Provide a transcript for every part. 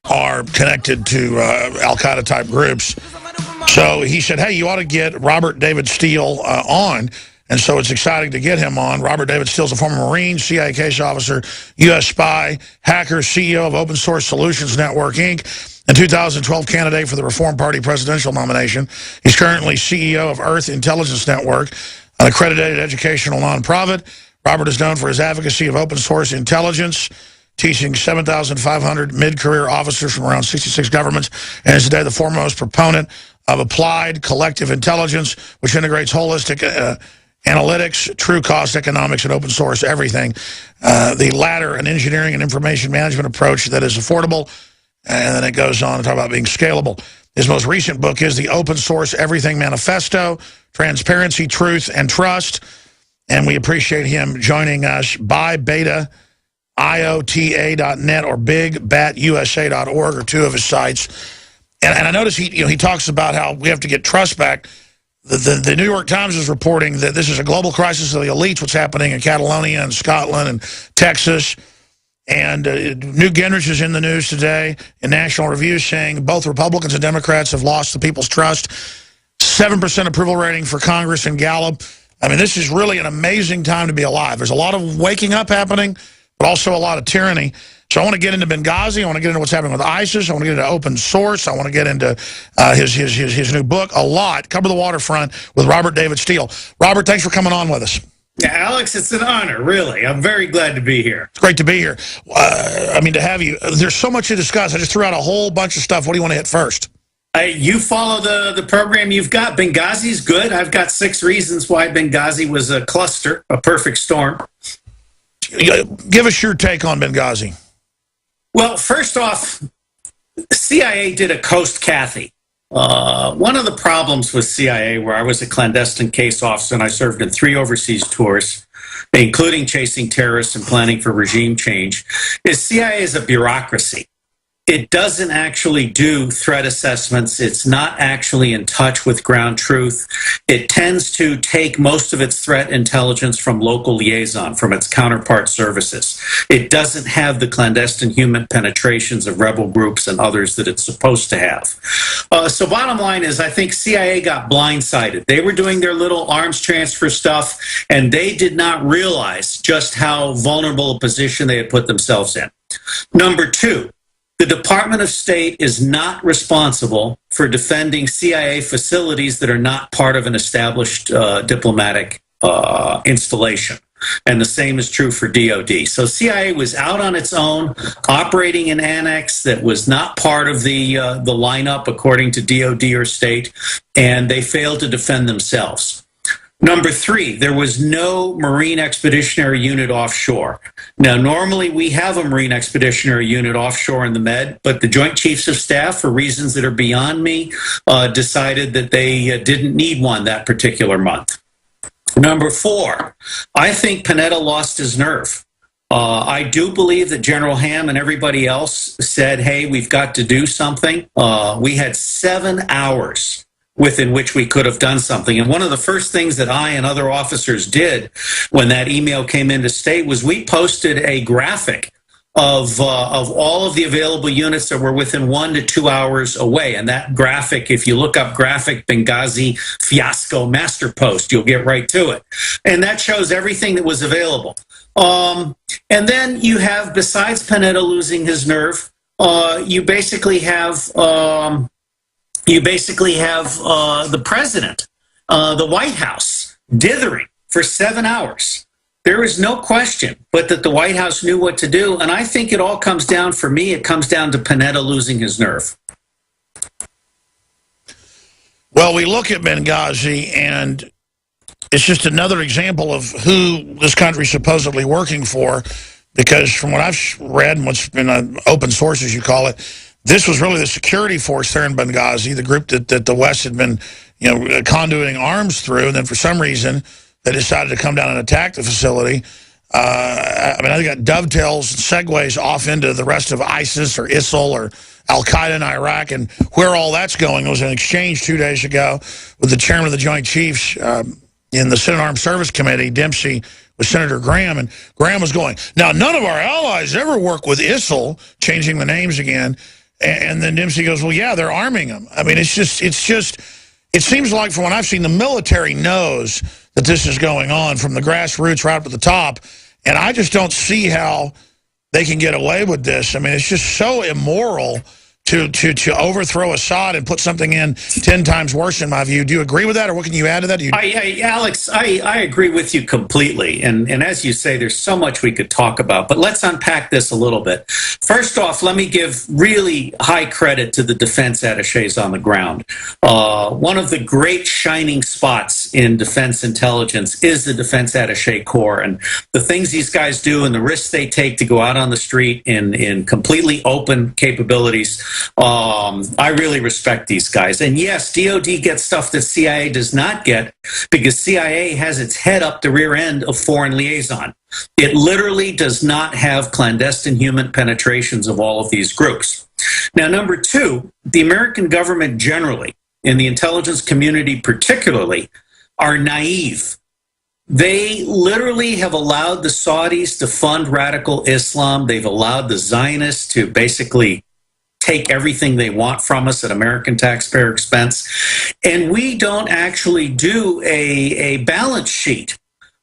are connected to al-Qaeda type groups. So he said, hey, you ought to get Robert David Steele on. And so it's exciting to get him on. Robert David Steele is a former Marine, CIA case officer, U.S. spy, hacker, CEO of Open Source Solutions Network, Inc., and 2012 candidate for the Reform Party presidential nomination. He's currently CEO of Earth Intelligence Network, an accredited educational nonprofit. Robert is known for his advocacy of open source intelligence, teaching 7,500 mid-career officers from around 66 governments, and is today the foremost proponent of applied collective intelligence, which integrates holistic analytics, true cost economics, and open source everything. The latter, an engineering and information management approach that is affordable, and then it goes on to talk about being scalable. His most recent book is The Open Source Everything Manifesto, Transparency, Truth, and Trust. And we appreciate him joining us by beta, IOTA.net or bigbatusa.org, or two of his sites. And I notice he talks about how we have to get trust back. The New York Times is reporting that this is a global crisis of the elites, what's happening in Catalonia and Scotland and Texas. And Newt Gingrich is in the news today in National Review saying both Republicans and Democrats have lost the people's trust. 7% approval rating for Congress and Gallup. I mean, this is really an amazing time to be alive. There's a lot of waking up happening, but also a lot of tyranny. So I want to get into Benghazi. I want to get into what's happening with ISIS. I want to get into open source. I want to get into his new book, a lot. Cover the Waterfront with Robert David Steele. Robert, thanks for coming on with us. Yeah, Alex, it's an honor, really. I'm very glad to be here. It's great to be here. I mean, to have you. There's so much to discuss. I just threw out a whole bunch of stuff. What do you want to hit first? You follow the program you've got. Benghazi's good. I've got 6 reasons why Benghazi was a cluster, a perfect storm. Give us your take on Benghazi. Well, first off, CIA did a Coast Kathy. One of the problems with CIA, where I was a clandestine case officer and I served in 3 overseas tours, including chasing terrorists and planning for regime change, is CIA is a bureaucracy. It doesn't actually do threat assessments. It's not actually in touch with ground truth. It tends to take most of its threat intelligence from local liaison, from its counterpart services. It doesn't have the clandestine human penetrations of rebel groups and others that it's supposed to have. So bottom line is, I think CIA got blindsided. They were doing their little arms transfer stuff, and they did not realize just how vulnerable a position they had put themselves in. Number 2, the Department of State is not responsible for defending CIA facilities that are not part of an established diplomatic installation. And the same is true for DOD. So CIA was out on its own, operating an annex that was not part of the lineup according to DOD or state, and they failed to defend themselves. Number 3, there was no Marine Expeditionary Unit offshore. Now, normally we have a Marine Expeditionary Unit offshore in the Med, but the Joint Chiefs of Staff, for reasons that are beyond me, decided that they didn't need one that particular month. Number 4, I think Panetta lost his nerve. I do believe that General Ham and everybody else said, hey, we've got to do something. We had 7 hours within which we could have done something. And one of the first things that I and other officers did when that email came into state was we posted a graphic of all of the available units that were within 1 to 2 hours away. And that graphic, if you look up graphic Benghazi fiasco master post, you'll get right to it. And that shows everything that was available. And then you have, besides Panetta losing his nerve, you basically have the president, the White House, dithering for 7 hours. There is no question but that the White House knew what to do, and I think it all comes down, for me, it comes down to Panetta losing his nerve. Well, we look at Benghazi, and it's just another example of who this country's supposedly working for, because from what I've read and what's been open source, as you call it, this was really the security force there in Benghazi, the group that the West had been, conduiting arms through, and then for some reason they decided to come down and attack the facility. I think that dovetails and segues off into the rest of ISIS or ISIL or al-Qaeda in Iraq, and where all that's going. There was an exchange 2 days ago with the chairman of the Joint Chiefs in the Senate Armed Service Committee, Dempsey, with Senator Graham, and Graham was going, now, none of our allies ever work with ISIL, changing the names again. And then Dempsey goes, well, yeah, they're arming them. I mean, it seems like from what I've seen, the military knows that this is going on from the grassroots right up to the top. And I just don't see how they can get away with this. I mean, it's just so immoral to overthrow Assad and put something in 10 times worse, in my view. Do you agree with that, or what can you add to that? Alex, I agree with you completely. And as you say, there's so much we could talk about. But let's unpack this a little bit. First off, let me give really high credit to the defense attachés on the ground. One of the great shining spots in defense intelligence is the Defense Attaché Corps. And the things these guys do and the risks they take to go out on the street in completely open capabilities, I really respect these guys. And yes, DOD gets stuff that CIA does not get, because CIA has its head up the rear end of foreign liaison. It literally does not have clandestine human penetrations of all of these groups. Now, number two, the American government generally, in the intelligence community particularly, are naive. They literally have allowed the Saudis to fund radical Islam. They've allowed the Zionists to basically take everything they want from us at American taxpayer expense. And we don't actually do a balance sheet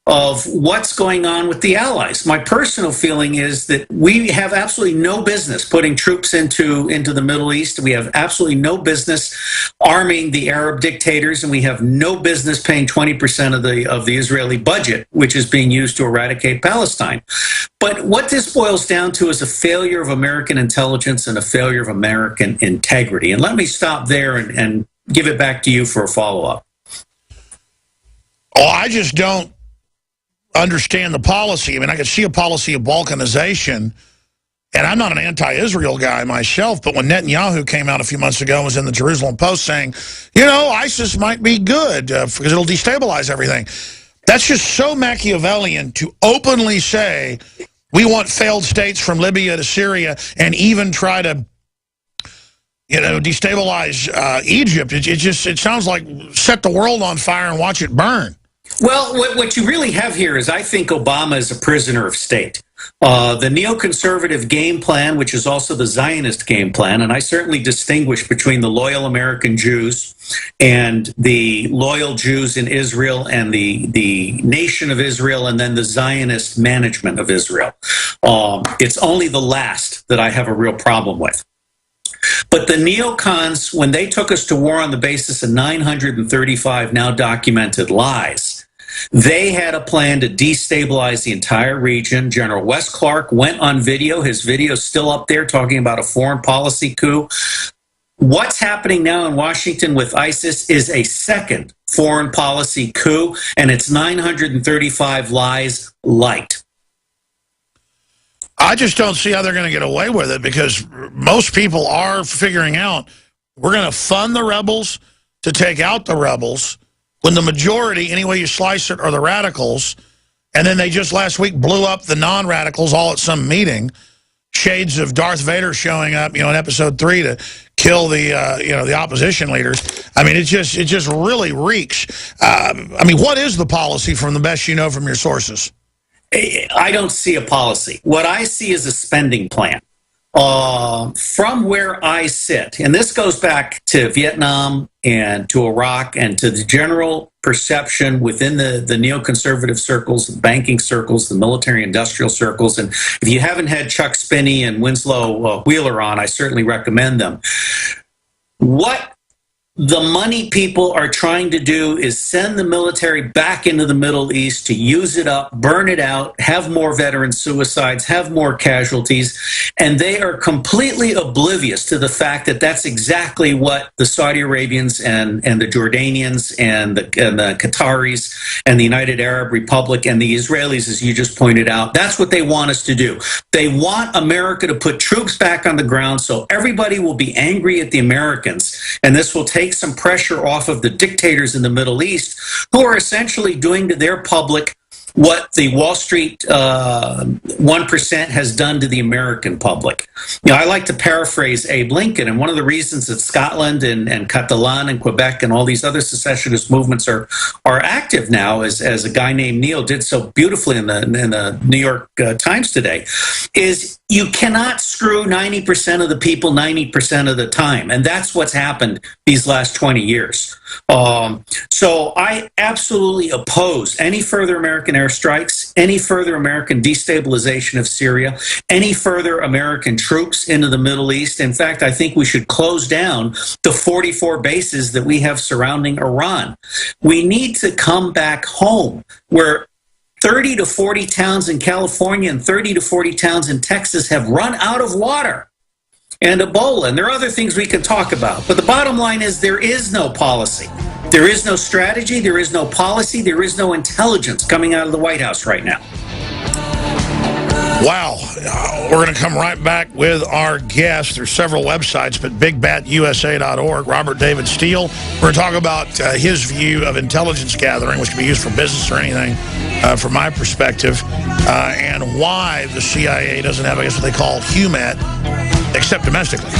of what's going on with the allies. My personal feeling is that we have absolutely no business putting troops into the Middle East. We have absolutely no business arming the Arab dictators, and we have no business paying 20% of the Israeli budget, which is being used to eradicate Palestine. But what this boils down to is a failure of American intelligence and a failure of American integrity. And let me stop there and give it back to you for a follow-up. Oh, I just don't understand the policy. I mean, I could see a policy of balkanization, and I'm not an anti-Israel guy myself, but when Netanyahu came out a few months ago and was in the Jerusalem Post saying, you know, ISIS might be good because it'll destabilize everything. That's just so Machiavellian to openly say we want failed states from Libya to Syria and even try to, you know, destabilize Egypt. It sounds like set the world on fire and watch it burn. Well, what you really have here is I think Obama is a prisoner of state. The neoconservative game plan, which is also the Zionist game plan, and I certainly distinguish between the loyal American Jews and the loyal Jews in Israel and the nation of Israel and then the Zionist management of Israel. It's only the last that I have a real problem with. But the neocons, when they took us to war on the basis of 935 now documented lies, they had a plan to destabilize the entire region. General Wes Clark went on video. His video is still up there talking about a foreign policy coup. What's happening now in Washington with ISIS is a second foreign policy coup, and it's 935 lies light. I just don't see how they're going to get away with it, because most people are figuring out we're going to fund the rebels to take out the rebels, when the majority, any way you slice it, are the radicals. And then they just last week blew up the non-radicals all at some meeting. Shades of Darth Vader showing up, you know, in episode 3 to kill the, you know, the opposition leaders. I mean, it just really reeks. I mean, what is the policy from the best you know from your sources? I don't see a policy. What I see is a spending plan. From where I sit, and this goes back to Vietnam and to Iraq and to the general perception within the neoconservative circles, the banking circles, the military-industrial circles, and if you haven't had Chuck Spinney and Winslow Wheeler on, I certainly recommend them. What the money people are trying to do is send the military back into the Middle East to use it up, burn it out, have more veteran suicides, have more casualties, and they are completely oblivious to the fact that that's exactly what the Saudi Arabians and the Jordanians and the Qataris and the United Arab Republic and the Israelis, as you just pointed out, that's what they want us to do. They want America to put troops back on the ground so everybody will be angry at the Americans, and this will take some pressure off of the dictators in the Middle East, who are essentially doing to their public what the Wall Street 1% has done to the American public. You know, I like to paraphrase Abe Lincoln, and one of the reasons that Scotland and Catalan and Quebec and all these other secessionist movements are active now, as a guy named Neil did so beautifully in the New York Times today, is you cannot screw 90% of the people 90% of the time. And that's what's happened these last 20 years. So I absolutely oppose any further American airstrikes, any further American destabilization of Syria, any further American troops into the Middle East. In fact, I think we should close down the 44 bases that we have surrounding Iran. We need to come back home where 30 to 40 towns in California and 30 to 40 towns in Texas have run out of water and Ebola. And there are other things we can talk about. But the bottom line is there is no policy. There is no strategy. There is no policy. There is no intelligence coming out of the White House right now. Wow. We're going to come right back with our guest. There's several websites, but bigbatusa.org, Robert David Steele. We're going to talk about his view of intelligence gathering, which can be used for business or anything, from my perspective, and why the CIA doesn't have, I guess, what they call HUMAT, except domestically.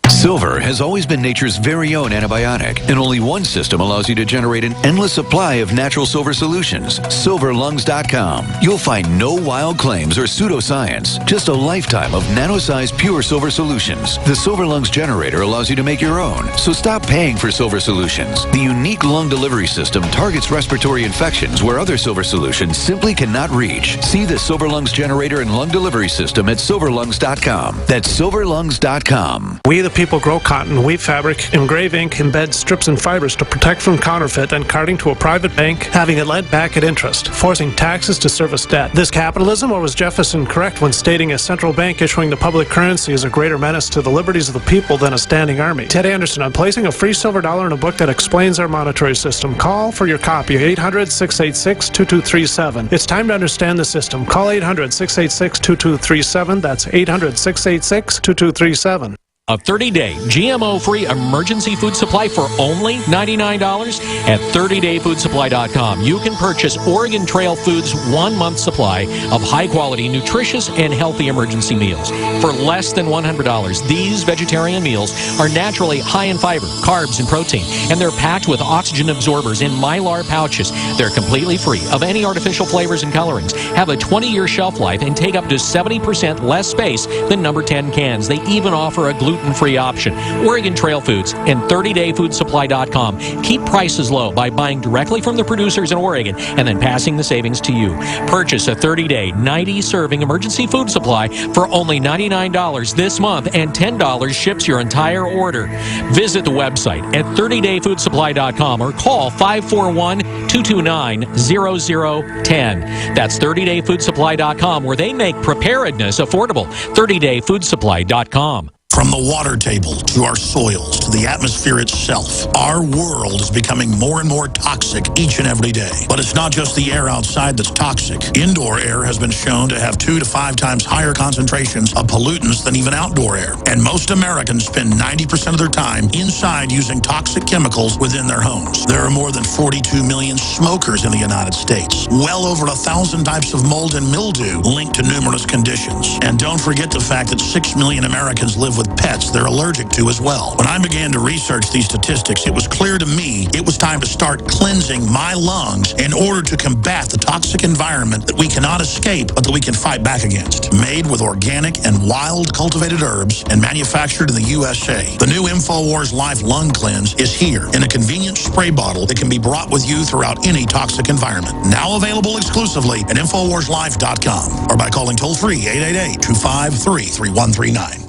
Silver has always been nature's very own antibiotic, and only one system allows you to generate an endless supply of natural silver solutions. Silverlungs.com. You'll find no wild claims or pseudoscience, just a lifetime of nano-sized pure silver solutions. The Silver Lungs generator allows you to make your own, so stop paying for silver solutions. The unique lung delivery system targets respiratory infections where other silver solutions simply cannot reach. See the Silver Lungs generator and lung delivery system at silverlungs.com. That's silverlungs.com. We the people grow cotton, weave fabric, engrave ink, embed strips and fibers to protect from counterfeit and carting to a private bank, having it lent back at interest, forcing taxes to service debt. This capitalism, or was Jefferson correct when stating a central bank issuing the public currency is a greater menace to the liberties of the people than a standing army? Ted Anderson, I'm placing a free silver dollar in a book that explains our monetary system. Call for your copy, 800-686-2237. It's time to understand the system. Call 800-686-2237. That's 800-686-2237. A 30-day GMO-free emergency food supply for only $99 at 30dayfoodsupply.com. You can purchase Oregon Trail Foods' 1-month supply of high-quality, nutritious, and healthy emergency meals for less than $100. These vegetarian meals are naturally high in fiber, carbs, and protein, and they're packed with oxygen absorbers in Mylar pouches. They're completely free of any artificial flavors and colorings, have a 20-year shelf life, and take up to 70% less space than number 10 cans. They even offer a gluten-free option. Oregon Trail Foods and 30dayfoodsupply.com keep prices low by buying directly from the producers in Oregon and then passing the savings to you. Purchase a 30-day, 90-serving emergency food supply for only $99 this month, and $10 ships your entire order. Visit the website at 30dayfoodsupply.com or call 541-229-0010. That's 30dayfoodsupply.com, where they make preparedness affordable. 30dayfoodsupply.com. From the water table to our soils to the atmosphere itself, our world is becoming more and more toxic each and every day. But it's not just the air outside that's toxic. Indoor air has been shown to have 2 to 5 times higher concentrations of pollutants than even outdoor air. And most Americans spend 90% of their time inside using toxic chemicals within their homes. There are more than 42 million smokers in the United States. Well over 1,000 types of mold and mildew linked to numerous conditions. And don't forget the fact that 6 million Americans live with pets they're allergic to as well. When I began to research these statistics, it was clear to me it was time to start cleansing my lungs in order to combat the toxic environment that we cannot escape but that we can fight back against. Made with organic and wild cultivated herbs and manufactured in the USA, the new InfoWars Life Lung Cleanse is here in a convenient spray bottle that can be brought with you throughout any toxic environment. Now available exclusively at InfoWarsLife.com or by calling toll-free 888-253-3139.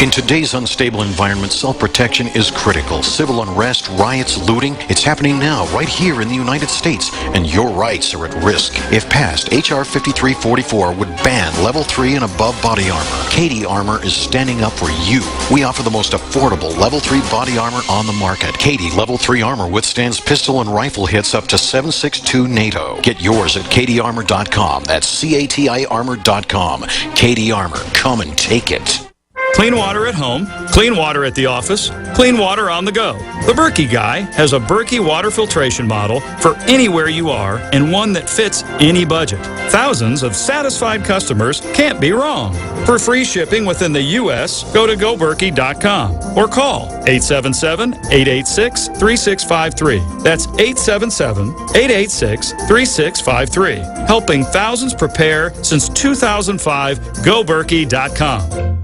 In today's unstable environment, self-protection is critical. Civil unrest, riots, looting, it's happening now right here in the United States, and your rights are at risk. If passed, H.R. 5344 would ban Level 3 and above body armor. Katie Armor is standing up for you. We offer the most affordable Level 3 body armor on the market. Katie Level 3 armor withstands pistol and rifle hits up to 7.62 NATO. Get yours at katiearmor.com. That's CATI armor.com. Katie Armor. Come and take it. Clean water at home, clean water at the office, clean water on the go. The Berkey Guy has a Berkey water filtration model for anywhere you are and one that fits any budget. Thousands of satisfied customers can't be wrong. For free shipping within the U.S., go to goberkey.com or call 877-886-3653. That's 877-886-3653. Helping thousands prepare since 2005, goberkey.com.